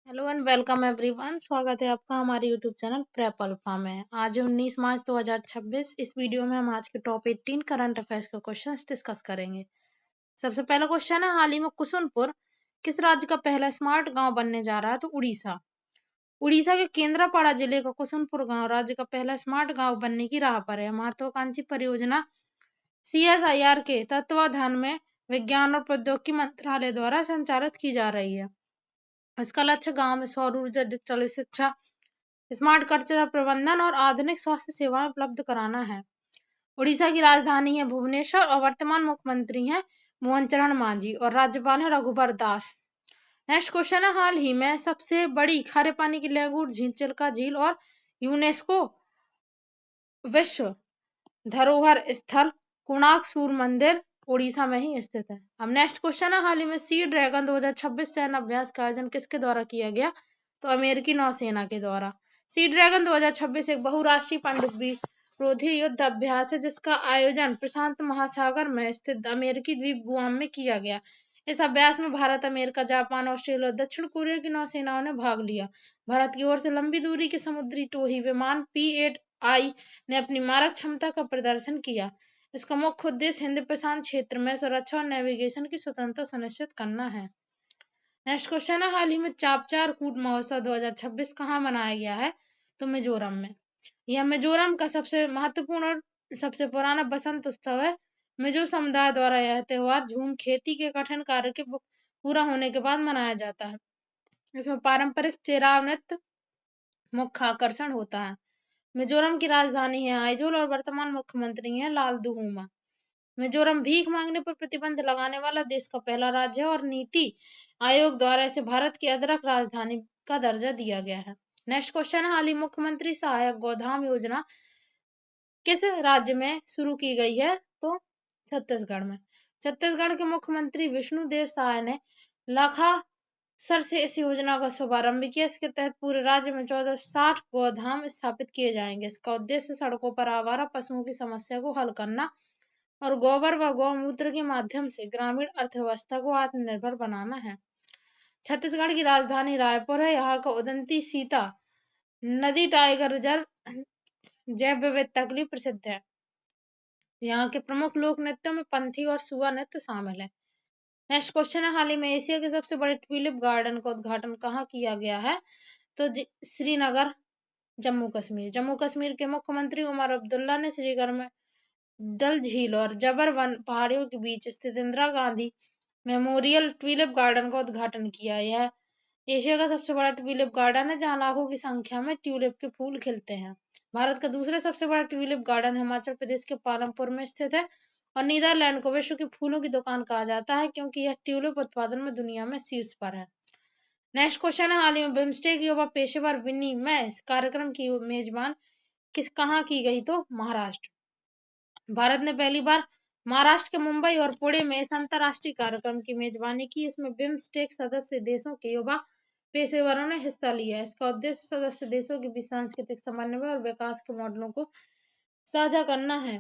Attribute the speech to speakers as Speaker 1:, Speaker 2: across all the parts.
Speaker 1: Hello and welcome everyone. स्वागत है आपका हमारे यूट्यूब चैनल प्रेप अल्फा में। आज 19 मार्च 2026। इस वीडियो में हम आज के टॉप 18 करंट अफेयर्स के क्वेश्चंस डिस्कस करेंगे। सबसे पहला क्वेश्चन है, हाल ही में कुसुमपुर किस राज्य का पहला स्मार्ट गांव बनने जा रहा है? तो उड़ीसा। उड़ीसा के केंद्रापड़ा जिले का कुसुमपुर गांव राज्य का पहला स्मार्ट गांव बनने की राह पर है। महत्वाकांक्षी परियोजना CSIR के तत्वाधान में विज्ञान और प्रौद्योगिकी मंत्रालय द्वारा संचालित की जा रही है। इसका लक्ष्य गांव में सौर ऊर्जा, डिजिटल शिक्षा, स्मार्ट कचरा प्रबंधन और आधुनिक स्वास्थ्य सेवाएं उपलब्ध कराना है। उड़ीसा की राजधानी है भुवनेश्वर और वर्तमान मुख्यमंत्री हैं मोहन चरण मांझी और राज्यपाल है रघुबर दास। नेक्स्ट क्वेश्चन है, हाल ही में सबसे बड़ी खारे पानी की लैंगूर झील, चिल्का झील और यूनेस्को विश्व धरोहर स्थल कोणार्क सूर्य मंदिर उड़ीसा में ही स्थित है। अब नेक्स्ट क्वेश्चन है, हाल ही में सी ड्रैगन 2026 सैन्य अभ्यास का आयोजन किसके द्वारा किया गया? तो अमेरिकी नौसेना के द्वारा। सी ड्रैगन 2026 एक बहुराष्ट्रीय पनडुब्बी रोधी युद्ध अभ्यास है जिसका आयोजन प्रशांत महासागर में स्थित अमेरिकी द्वीप गुआम में किया गया। इस अभ्यास में भारत, अमेरिका, जापान, ऑस्ट्रेलिया और दक्षिण कोरिया की नौसेनाओं ने भाग लिया। भारत की ओर से लंबी दूरी के समुद्री टोही विमान P-8I ने अपनी मारक क्षमता का प्रदर्शन किया। इसका मुख्य उद्देश्य हिंद प्रशांत क्षेत्र में सुरक्षा और नेविगेशन की स्वतंत्रता सुनिश्चित करना है। नेक्स्ट क्वेश्चन है, हाल ही में चापचार कूट महोत्सव 2026 कहाँ मनाया गया है? तो मिजोरम में। यह मिजोरम का सबसे महत्वपूर्ण और सबसे पुराना बसंत उत्सव है। मिजो समुदाय द्वारा यह त्योहार झूम खेती के कठिन कार्य के पूरा होने के बाद मनाया जाता है। इसमें पारंपरिक चेराव नृत्य मुख्य आकर्षण होता है। मिजोरम की राजधानी है आइजोल और वर्तमान मुख्यमंत्री हैं लालदुहुमा। मिजोरम भीख मांगने पर प्रतिबंध लगाने वाला देश का पहला राज्य है और नीति आयोग द्वारा इसे भारत की अदरक राजधानी का दर्जा दिया गया है। नेक्स्ट क्वेश्चन है, हाल ही मुख्यमंत्री सहायक गोधाम योजना किस राज्य में शुरू की गई है? तो छत्तीसगढ़ में। छत्तीसगढ़ के मुख्यमंत्री विष्णुदेव साय ने लाखासर से इस योजना का शुभारंभ किया। इसके तहत पूरे राज्य में 1460 गोधाम स्थापित किए जाएंगे। इसका उद्देश्य सड़कों पर आवारा पशुओं की समस्या को हल करना और गोबर व गौमूत्र के माध्यम से ग्रामीण अर्थव्यवस्था को आत्मनिर्भर बनाना है। छत्तीसगढ़ की राजधानी रायपुर है। यहाँ का उदंती सीता नदी टाइगर रिजर्व जैव विविधता के लिए प्रसिद्ध है। यहाँ के प्रमुख लोक नृत्यों में पंथी और सुआ नृत्य शामिल है। नेक्स्ट क्वेश्चन है, हाल ही में एशिया के सबसे बड़े ट्यूलिप गार्डन का उद्घाटन कहाँ किया गया है? तो श्रीनगर, जम्मू कश्मीर। जम्मू कश्मीर के मुख्यमंत्री उमर अब्दुल्ला ने श्रीनगर में डल झील और जबर वन पहाड़ियों के बीच स्थित Indira Gandhi memorial tulip garden का उद्घाटन किया। यह एशिया का सबसे बड़ा ट्यूलिप गार्डन है जहां लाखों की संख्या में ट्यूलिप के फूल खिलते हैं। भारत का दूसरा सबसे बड़ा ट्यूलिप गार्डन हिमाचल प्रदेश के पालमपुर में स्थित है और नीदरलैंड को विश्व की फूलों की दुकान कहा जाता है क्योंकि यह ट्यूलिप उत्पादन में दुनिया में शीर्ष पर है। नेक्स्ट क्वेश्चन है, हाल ही में बिम्स्टेक युवा पेशेवर विनिमय कार्यक्रम की मेजबान कहाँ की गई? तो महाराष्ट्र। भारत ने पहली बार महाराष्ट्र के मुंबई और पुणे में इस अंतर्राष्ट्रीय कार्यक्रम की मेजबानी की। इसमें बिम्स्टेक सदस्य देशों के युवा पेशेवरों ने हिस्सा लिया। इसका उद्देश्य सदस्य देशों के बीच सांस्कृतिक समन्वय और विकास के मॉडलों को साझा करना है।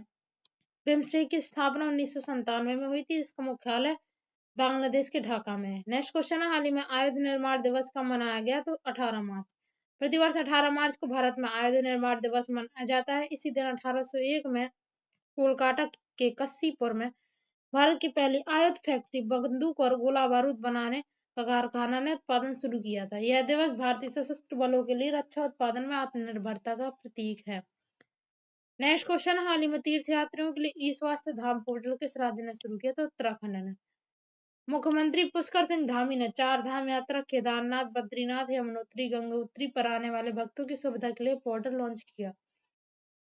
Speaker 1: बिम्स्टेक की स्थापना 1997 में हुई थी। इसका मुख्यालय बांग्लादेश के ढाका में है। नेक्स्ट क्वेश्चन है, हाल ही में आयुध निर्माण दिवस कब मनाया गया? तो 18 मार्च। प्रतिवर्ष 18 मार्च को भारत में आयुध निर्माण दिवस मनाया जाता है। इसी दिन 1801 में कोलकाता के कस्सीपुर में भारत की पहली आयुध फैक्ट्री बंदूक और गोला बारूद बनाने का कारखाना ने उत्पादन शुरू किया था। यह दिवस भारतीय सशस्त्र बलों के लिए रक्षा उत्पादन में आत्मनिर्भरता का प्रतीक है। नेक्स्ट क्वेश्चन, हाल ही में तीर्थ यात्रियों के लिए ई स्वास्थ्य धाम पोर्टल किस राज्य ने शुरू किया? तो उत्तराखंड ने। मुख्यमंत्री पुष्कर सिंह धामी ने 4 धाम यात्रा केदारनाथ, बद्रीनाथ, यमुनोत्री, गंगोत्री पर आने वाले भक्तों की सुविधा के लिए पोर्टल लॉन्च किया।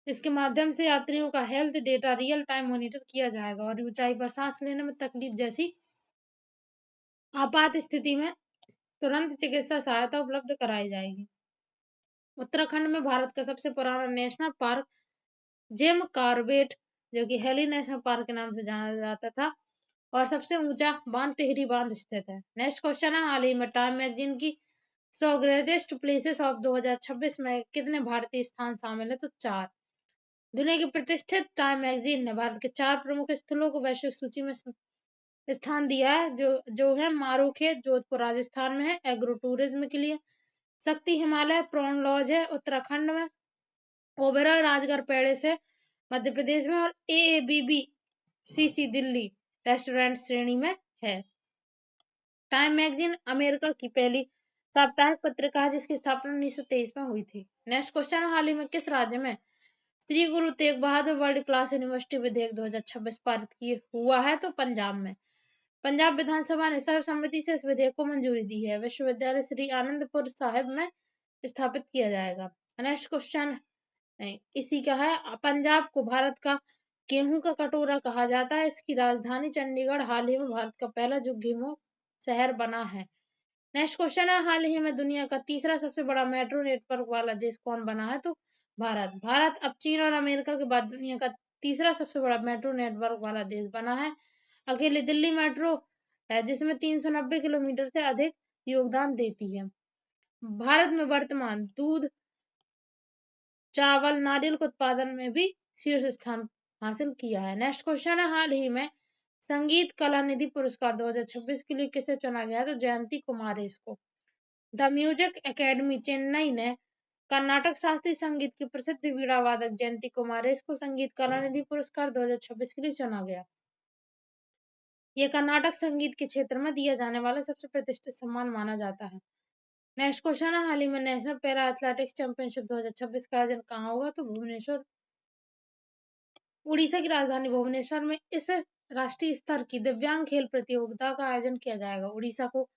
Speaker 1: इसके माध्यम से यात्रियों का health data real time monitor किया जाएगा और ऊंचाई पर सांस लेने में तकलीफ जैसी आपात स्थिति में तुरंत चिकित्सा सहायता उपलब्ध कराई जाएगी। उत्तराखंड में भारत का सबसे पुराना नेशनल पार्क जिम कॉर्बेट, जो कि हेली नेशनल पार्क के नाम से जाना जाता था, और सबसे ऊंचा बांध टिहरी बांध स्थित है। नेक्स्ट क्वेश्चन है, हाल ही में टाइम मैगजीन की 100 ग्रेटेस्ट प्लेसेस ऑफ 2026 में कितने भारतीय स्थान शामिल है? तो 4। दुनिया की प्रतिष्ठित टाइम मैगजीन ने भारत के 4 प्रमुख स्थलों को वैश्विक सूची में स्थान दिया है, जो है मारूखेत, जोधपुर राजस्थान में है, एग्रो टूरिज्म के लिए। शक्ति हिमालय प्रॉन लॉज है उत्तराखंड में। ओबेरॉय राजगढ़ पेड़े से मध्य प्रदेश में, और AABB CC दिल्ली रेस्टोरेंट श्रेणी में है। टाइम मैगजीन अमेरिका की पहली साप्ताहिक पत्रिका है, जिसकी स्थापना 1923 में हुई थी। नेक्स्ट क्वेश्चन, हाल ही में किस राज्य में Shri Guru Tegh Bahadur world class university विधेयक 2026 पारित किए हुआ है? तो पंजाब में। पंजाब विधानसभा ने सर्वसम्मति से इस विधेयक को मंजूरी दी है। विश्वविद्यालय श्री आनंदपुर साहिब में स्थापित किया जाएगा। नेक्स्ट क्वेश्चन इसी का है, पंजाब को भारत का गेहूं का कटोरा कहा जाता है। इसकी राजधानी चंडीगढ़ हाल ही में भारत का पहला जुग्गीमुख शहर बना है। नेक्स्ट क्वेश्चन है, हाल ही में दुनिया का तीसरा सबसे बड़ा मेट्रो नेटवर्क वाला देश कौन बना है? तो भारत। भारत अब चीन और अमेरिका के बाद दुनिया का तीसरा सबसे बड़ा मेट्रो नेटवर्क वाला देश बना है। अकेले दिल्ली मेट्रो है जिसमें 390 किलोमीटर से अधिक योगदान देती है। भारत में वर्तमान दूध, चावल, नारियल के उत्पादन में भी शीर्ष स्थान हासिल किया है। नेक्स्ट क्वेश्चन है, हाल ही में संगीत कला निधि पुरस्कार 2026 के लिए किसे चुना गया? तो जयंती कुमारेश को। द म्यूजिक एकेडमी चेन्नई ने कर्नाटक शास्त्रीय संगीत की प्रसिद्ध वीणा वादक जयंती कुमारेश को संगीत कला निधि पुरस्कार 2026 के लिए चुना गया। यह कर्नाटक संगीत के क्षेत्र में दिया जाने वाला सबसे प्रतिष्ठित सम्मान माना जाता है। नेक्स्ट क्वेश्चन है, हाल ही में नेशनल पैरा एथलेटिक्स चैंपियनशिप 2026 का आयोजन कहाँ होगा? तो भुवनेश्वर, उड़ीसा की राजधानी भुवनेश्वर में इस राष्ट्रीय स्तर की दिव्यांग खेल प्रतियोगिता का आयोजन किया जाएगा। उड़ीसा को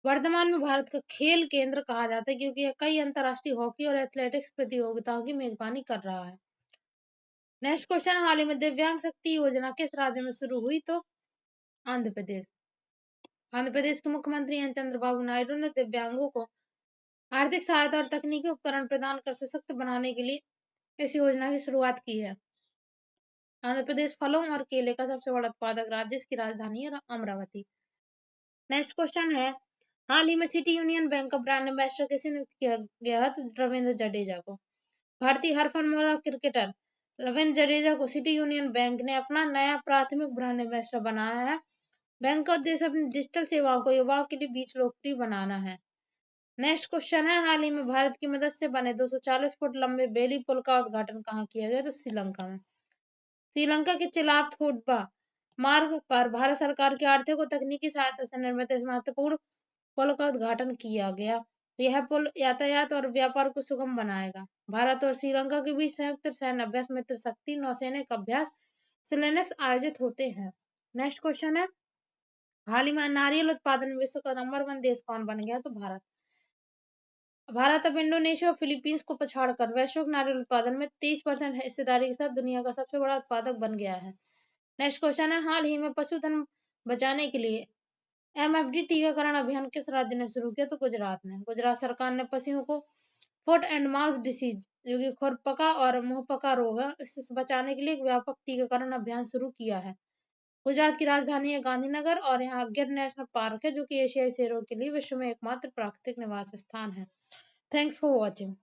Speaker 1: वर्तमान में भारत का खेल केंद्र कहा जाता है, क्योंकि यह कई अंतर्राष्ट्रीय हॉकी और एथलेटिक्स प्रतियोगिताओं की मेजबानी कर रहा है। नेक्स्ट क्वेश्चन, हाल ही में दिव्यांग शक्ति योजना किस राज्य में शुरू हुई? तो आंध्र प्रदेश। आंध्र प्रदेश के मुख्यमंत्री एन चंद्रबाबू नायडू ने दिव्यांगों को आर्थिक सहायता और तकनीकी उपकरण प्रदान कर सशक्त बनाने के लिए इस योजना की शुरुआत की है। आंध्र प्रदेश फलों और केले का सबसे बड़ा उत्पादक राज्य, इसकी राजधानी है अमरावती। नेक्स्ट क्वेश्चन है, हाल ही में सिटी यूनियन बैंक का ब्रांड एम्बेसडर किसे नियुक्त किया गया है? तो रविंद्र जडेजा को। भारतीय हरफनमौला क्रिकेटर रविंद्र जडेजा को सिटी यूनियन बैंक ने अपना नया प्राथमिक ब्रांड एम्बेसडर बनाया है। बैंक का उद्देश्य अपनी डिजिटल सेवाओं को युवाओं के लिए बीच लोकप्रिय बनाना है। नेक्स्ट क्वेश्चन है, हाल ही में भारत की मदद से बने 240 फुट लंबे बेली पुल का उद्घाटन कहाँ किया गया? तो श्रीलंका में। श्रीलंका के चिलाप थोड्डा मार्ग पर भारत सरकार की आर्थिक और तकनीकी सहायता से निर्मित इस महत्वपूर्ण पुल का उद्घाटन किया गया। यह पुल यातायात और व्यापार को सुगम बनाएगा। भारत और श्रीलंका के बीच संयुक्त सैन्य अभ्यास मित्र शक्ति नौसैनिक अभ्यास सिलेनेक्स आयोजित होते हैं। नेक्स्ट क्वेश्चन है, हाल ही में नारियल उत्पादन में विश्व का नंबर 1 देश कौन बन गया? तो भारत। भारत अब इंडोनेशिया और फिलीपींस को पछाड़कर वैश्विक नारियल उत्पादन में 30% हिस्सेदारी के साथ दुनिया का सबसे बड़ा उत्पादक बन गया है। नेक्स्ट क्वेश्चन है, हाल ही में पशुधन बचाने के लिए MFD टीकाकरण अभियान किस राज्य ने शुरू किया? तो गुजरात ने। गुजरात सरकार ने पशुओं को फुट एंड माउथ डिसीज, जो कि खुरपका और मुंहपका रोग है, इससे बचाने के लिए एक व्यापक टीकाकरण अभियान शुरू किया है। गुजरात की राजधानी है गांधीनगर और यहाँ गिर नेशनल पार्क है, जो कि एशियाई शेरों के लिए विश्व में एकमात्र प्राकृतिक निवास स्थान है। Thanks for watching.